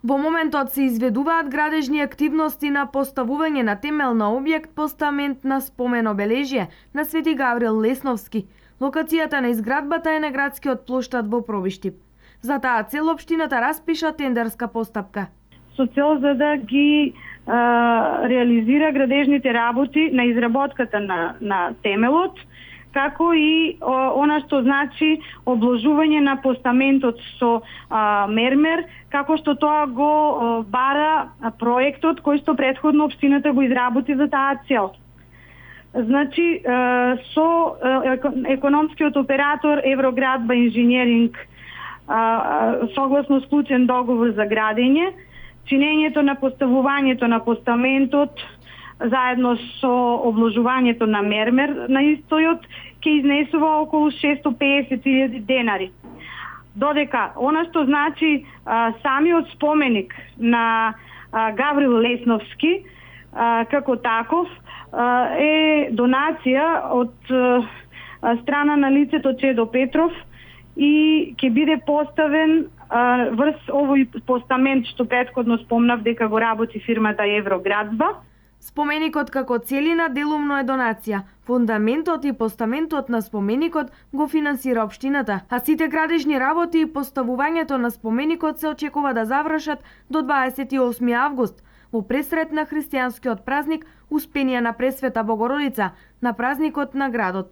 Во моментот се изведуваат градежни активности на поставување на темел на објект постамент на спомен обележје на Свети Гаврил Лесновски. Локацијата на изградбата е на градскиот плоштад во Пробиштип. За таа цел општината распиша тендерска постапка. Со цел за да ги реализира градежните работи на изработката на темелот, како и она што значи обложување на постаментот со мермер, како што тоа го бара проектот кој што претходно општината го изработи за таа цел. Значи, со економскиот оператор Евроградба инженеринг согласно склучен договор за градење, чинењето на поставувањето на постаментот заедно со обложувањето на мермер на истојот ќе изнесува околу 650.000 денари. Додека она што значи самиот споменик на Гаврил Лесновски како таков е донација од страна на лицето Чедо Петров и ќе биде поставен врз овој постамент што претходно спомнав дека го работи фирмата Евроградба. Споменикот како целина делумно е донација. Фундаментот и постаментот на споменикот го финансира општината, а сите градежни работи и поставувањето на споменикот се очекува да завршат до 28 август, во пресрет на христијанскиот празник Успенија на Пресвета Богородица, на празникот на градот.